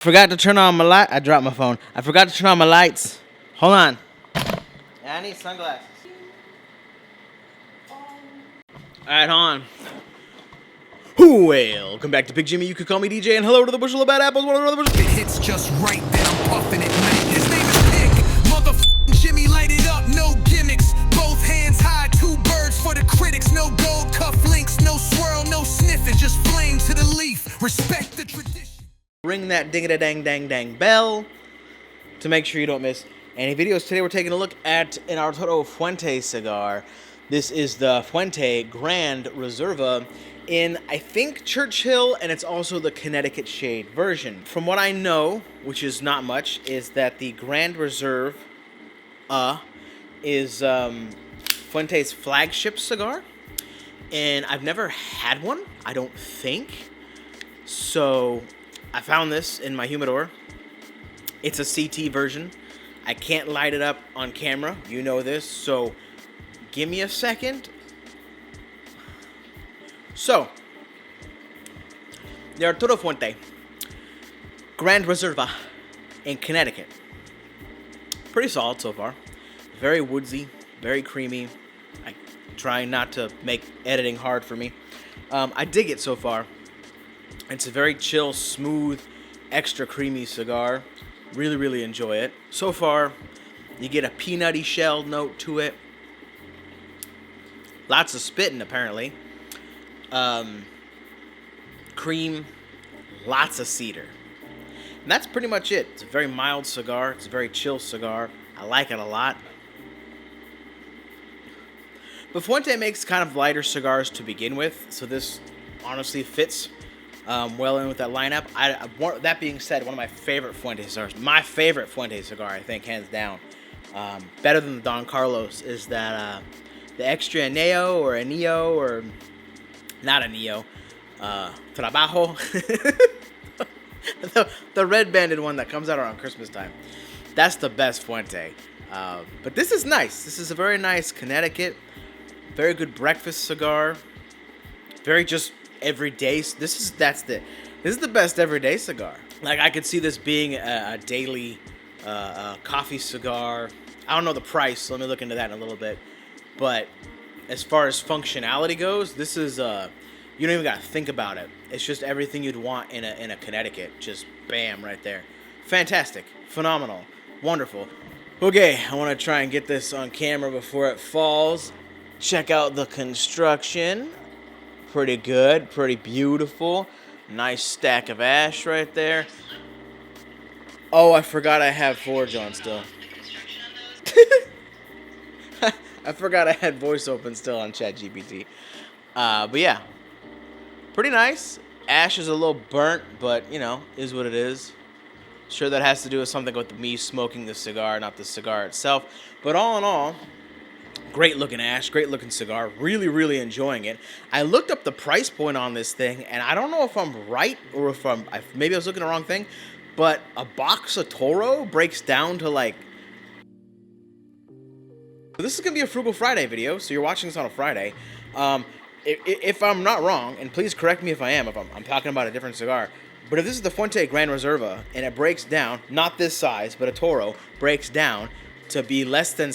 Forgot to turn on my light. I dropped my phone. I forgot to turn on my lights. Hold on. I need sunglasses. Alright, hold on. Welcome back to Big Jimmy. You could call me DJ, and hello to the bushel of bad apples. One of the bushel. It hits just right, then I'm puffing it, man. His name is Pig. Motherfucking Jimmy, light it up, no gimmicks. Both hands high, two birds for the critics. No gold cuff links, no swirl, no sniffing. Just flame to the leaf. Respect the tradition. Ring that ding-a-dang-dang-dang bell to make sure you don't miss any videos. Today we're taking a look at an Arturo Fuente cigar. This is the Fuente Gran Reserva in, I think, Churchill, and it's also the Connecticut shade version. From what I know, which is not much, is that the Grand Reserve is Fuente's flagship cigar, and I've never had one, I don't think. So I found this in my humidor. It's a CT version. I can't light it up on camera, you know this, so give me a second. So, the Arturo Fuente Gran Reserva in Connecticut. Pretty solid so far. Very woodsy, very creamy. I try not to make editing hard for me. I dig it so far. It's a very chill, smooth, extra creamy cigar. Really, really enjoy it. So far, you get a peanutty shell note to it. Lots of spitting, apparently. Cream, lots of cedar. And that's pretty much it. It's a very mild cigar. It's a very chill cigar. I like it a lot. But Fuente makes kind of lighter cigars to begin with, so this honestly fits well in with that lineup. That being said, one of my favorite Fuente cigars, my favorite Fuente cigar, I think, hands down, better than the Don Carlos, is that the Extra Aneo or Aneo, or not Aneo, Trabajo, the red banded one that comes out around Christmas time. That's the best Fuente. But this is nice. This is a very nice Connecticut, very good breakfast cigar. Very just everyday. This is the best everyday cigar. Like, I could see this being a daily coffee cigar. I don't know the price, so let me look into that in a little bit. But as far as functionality goes, this is you don't even gotta think about it. It's just everything you'd want in a Connecticut. Just bam, right there. Fantastic, phenomenal, wonderful. Okay, I want to try and get this on camera before it falls. Check out the construction. Pretty good, pretty beautiful. Nice stack of ash right there. Oh, I forgot I have Forge on still. I forgot I had voice open still on ChatGPT. But yeah, pretty nice. Ash is a little burnt, but you know, is what it is. Sure, that has to do with something with me smoking the cigar, not the cigar itself. But all in all, great looking ash, great looking cigar. Really, really enjoying it. I looked up the price point on this thing, and I don't know if I'm right or if maybe I was looking at the wrong thing, but a box of Toro breaks down to like. So this is gonna be a Frugal Friday video, so you're watching this on a Friday. If I'm not wrong, and please correct me if I am, if I'm talking about a different cigar, but if this is the Fuente Gran Reserva and it breaks down, not this size, but a Toro breaks down to be less than.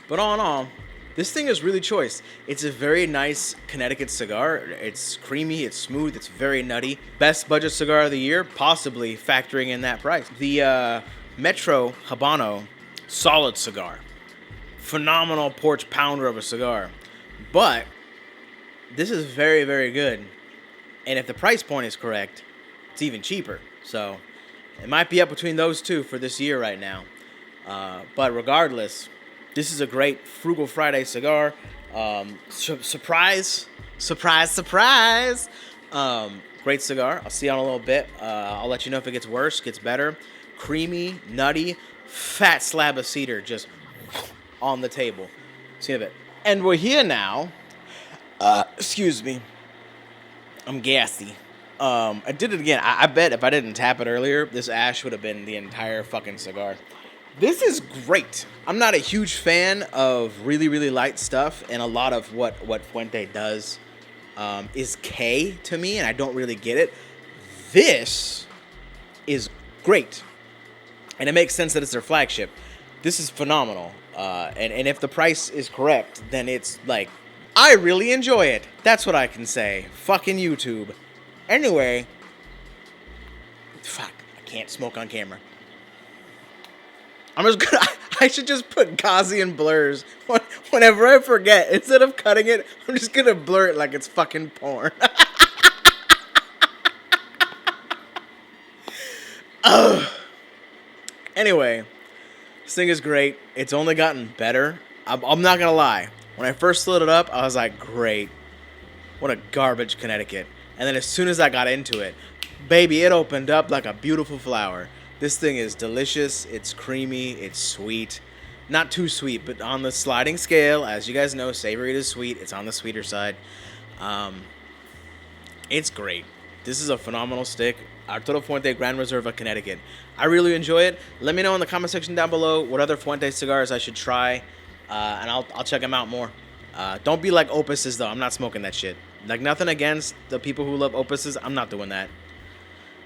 But all in all, this thing is really choice. It's a very nice Connecticut cigar. It's creamy, it's smooth, it's very nutty. Best budget cigar of the year, possibly factoring in that price. The Metro Habano, solid cigar. Phenomenal porch pounder of a cigar. But this is very, very good. And if the price point is correct, it's even cheaper. So it might be up between those two for this year right now. But regardless, this is a great Frugal Friday cigar. Surprise. Great cigar. I'll see you in a little bit. I'll let you know if it gets worse, gets better. Creamy, nutty, fat slab of cedar just on the table. See you in a bit. And we're here now. Excuse me. I'm gassy. I did it again. I bet if I didn't tap it earlier, this ash would have been the entire fucking cigar. This is great. I'm not a huge fan of really, really light stuff, and a lot of what Fuente does is K to me, and I don't really get it. This is great. And it makes sense that it's their flagship. This is phenomenal. And if the price is correct, then it's like, I really enjoy it. That's what I can say. Fucking YouTube. Anyway. Fuck. I can't smoke on camera. I should just put Gaussian blurs whenever I forget. Instead of cutting it, I'm just gonna blur it like it's fucking porn. Anyway, this thing is great. It's only gotten better. I'm not gonna lie. When I first lit it up, I was like, great. What a garbage Connecticut. And then as soon as I got into it, baby, it opened up like a beautiful flower. This thing is delicious. It's creamy. It's sweet. Not too sweet, but on the sliding scale, as you guys know, savory to sweet. It's on the sweeter side. It's great. This is a phenomenal stick. Arturo Fuente Gran Reserva, Connecticut. I really enjoy it. Let me know in the comment section down below what other Fuente cigars I should try, and I'll check them out more. Don't be like Opuses, though. I'm not smoking that shit. Like, nothing against the people who love Opuses. I'm not doing that.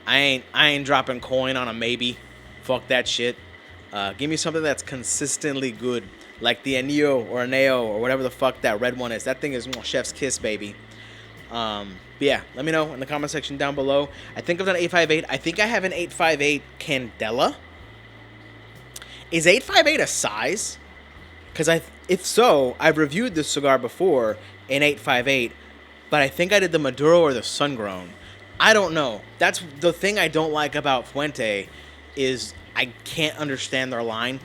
I ain't dropping coin on a maybe. Fuck that shit. Give me something that's consistently good, like the Anillo or Aneo or whatever the fuck that red one is. That thing is chef's kiss, baby. But yeah, let me know in the comment section down below. I think I've done 858. I think I have an 858 Candela. Is 858 a size? Because if so, I've reviewed this cigar before in 858, but I think I did the Maduro or the Sun-Grown. I don't know. That's the thing I don't like about Fuente is I can't understand their line.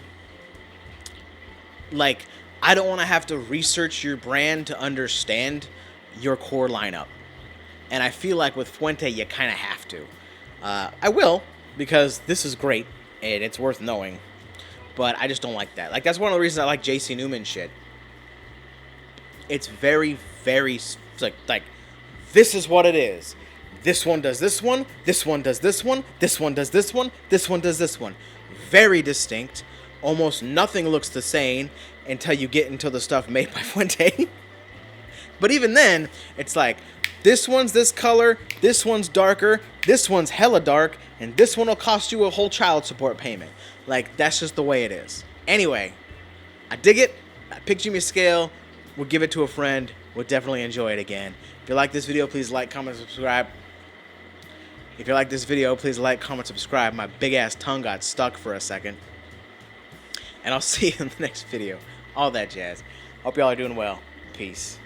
Like, I don't want to have to research your brand to understand your core lineup. And I feel like with Fuente, you kind of have to. I will, because this is great, and it's worth knowing. But I just don't like that. Like, that's one of the reasons I like JC Newman shit. It's very, very, like, this is what it is. This one does this one, this one does this one, this one does this one, this one does this one. Very distinct. Almost nothing looks the same until you get into the stuff made by Fuente. But even then, it's like, this one's this color, this one's darker, this one's hella dark, and this one will cost you a whole child support payment. Like, that's just the way it is. Anyway, I dig it. I picked Jimi scale. We'll give it to a friend. We'll definitely enjoy it again. If you like this video, please like, comment, subscribe. If you like this video, please like, comment, subscribe. My big-ass tongue got stuck for a second. And I'll see you in the next video. All that jazz. Hope y'all are doing well. Peace.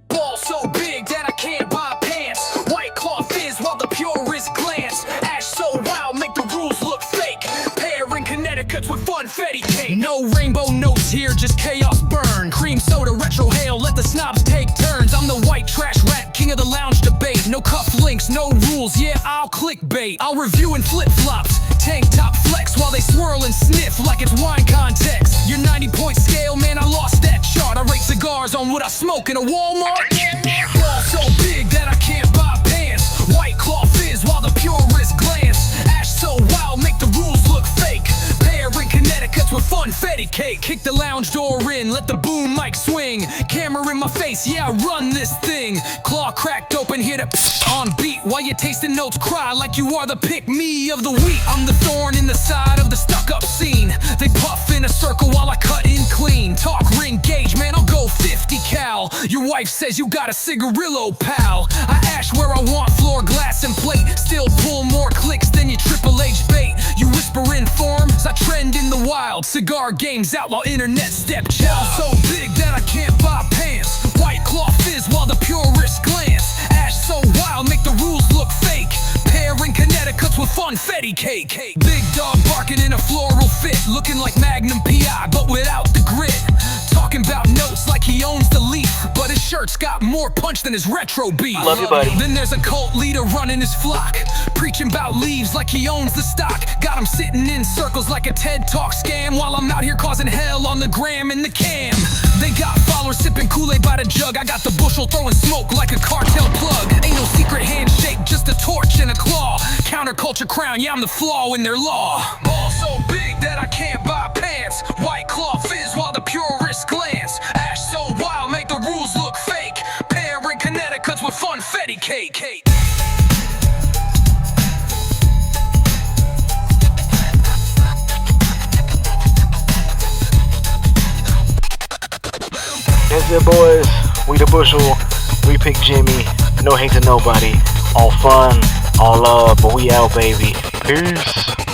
Ball so big that I can't buy pants. White cloth fizz while the purists glance. Ash so wild, make the rules look fake. Pear in Connecticut with funfetti cake. No rainbow notes here, just chaos burn. Cream soda, retro hail, let the snobs take turns. I'm the white trash rat, king of the lounge debate. No cuff links, no rules, yeah, I'll clickbait. I'll review in flip-flops, tank top flex while they swirl and sniff like it's wine context. Your 90-point scale, man, I lost that chart. I rate cigars on what I smoke in a Walmart. Ball so big that I can't buy pants. White cloth fizz while the purists glance. Ash so wild, make the rules look fake. Pear in Connecticut with funfetti cake. Kick the lounge door in, let the boom mic swing. Camera in my face, yeah, I run this thing. Claw cracked open, hit it on beat. While you tasting notes, cry like you are the pick-me of the week. I'm the thorn in the side of the stuck-up scene. They puff in a circle while I cut in clean. Talk ring gauge, man, I'll go 50 cal. Your wife says you got a cigarillo, pal. I ash where I want, floor, glass, and plate. Still pull more clicks than your Triple H bait. You whisper in forms, I trend in the wild. Cigar games outlaw, internet stepchild. So big that I can't buy pants. White cloth fizz while the purists glance. Ash so wild, make the rules look fake. Pear in Connecticut with funfetti cake. Big dog barking in a floral fit, looking like Magnum PI, but without the grit. Talking about notes like he owns the leaf, but his shirt's got more punch than his retro beat. Love you, buddy. Then there's a cult leader running his flock, preaching about leaves like he owns the stock. Got him sitting in circles like a TED Talk scam, while I'm out here causing hell on the gram and the cam. They got followers sipping Kool-Aid by the jug. I got the bushel throwing smoke like a cartel plug. Ain't no secret handshake, just a torch and a claw. Counterculture crown, yeah, I'm the flaw in their law. Ball so big that I can't buy pants. White cloth fizz while the purists glance. Ash so wild, make the rules look fake. Pear in Connecticut with funfetti cake. That's it, boys. We the Bushel. We pick Jimi. No hate to nobody. All fun, all love, but we out, baby. Peace.